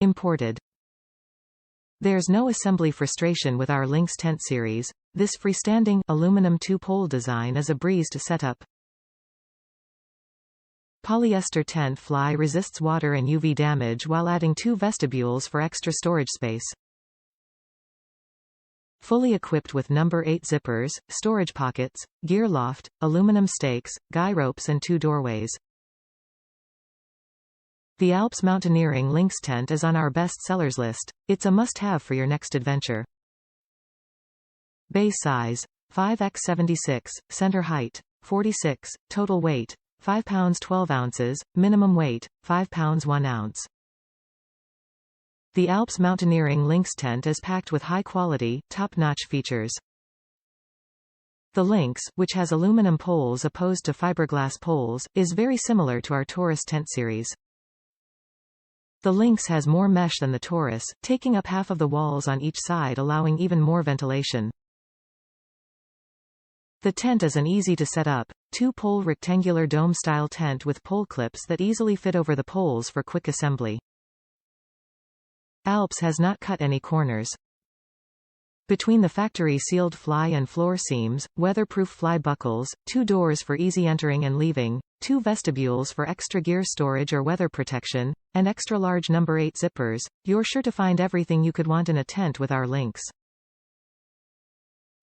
Imported. There's no assembly frustration with our Lynx tent series. This freestanding aluminum two-pole design is a breeze to set up. Polyester tent fly resists water and UV damage while adding 2 vestibules for extra storage space. Fully equipped with number 8 zippers, storage pockets, gear loft, aluminum stakes, guy ropes and 2 doorways. The ALPS Mountaineering Lynx Tent is on our best sellers list. It's a must-have for your next adventure. Base size, 5x76, center height, 46, total weight, 5 pounds 12 ounces, minimum weight, 5 pounds 1 ounce. The ALPS Mountaineering Lynx Tent is packed with high-quality, top-notch features. The Lynx, which has aluminum poles opposed to fiberglass poles, is very similar to our Taurus tent series. The Lynx has more mesh than the Taurus, taking up half of the walls on each side, allowing even more ventilation. The tent is an easy-to-set-up, 2-pole rectangular dome-style tent with pole clips that easily fit over the poles for quick assembly. ALPS has not cut any corners. Between the factory-sealed fly and floor seams, weatherproof fly buckles, 2 doors for easy entering and leaving, 2 vestibules for extra gear storage or weather protection, and extra large number 8 zippers, you're sure to find everything you could want in a tent with our Lynx.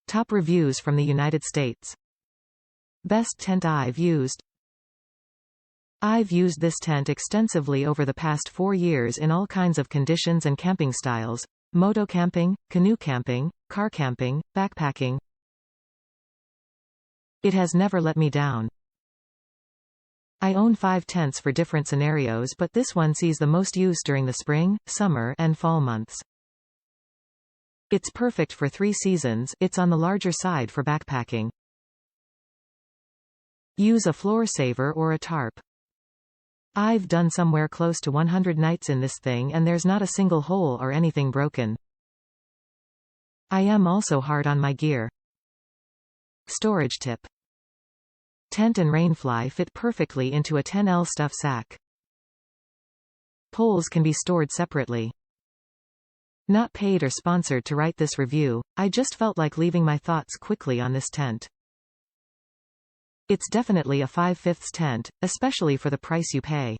Top reviews from the United States. Best tent I've used. I've used this tent extensively over the past 4 years in all kinds of conditions and camping styles: moto camping, canoe camping, car camping, backpacking. It has never let me down. I own 5 tents for different scenarios, but this one sees the most use during the spring, summer, and fall months. It's perfect for 3 seasons. It's on the larger side for backpacking. Use a floor saver or a tarp. I've done somewhere close to 100 nights in this thing and there's not a single hole or anything broken. I am also hard on my gear. Storage tip. Tent and rainfly fit perfectly into a 10L stuff sack. Poles can be stored separately. Not paid or sponsored to write this review, I just felt like leaving my thoughts quickly on this tent. It's definitely a 5/5 tent, especially for the price you pay.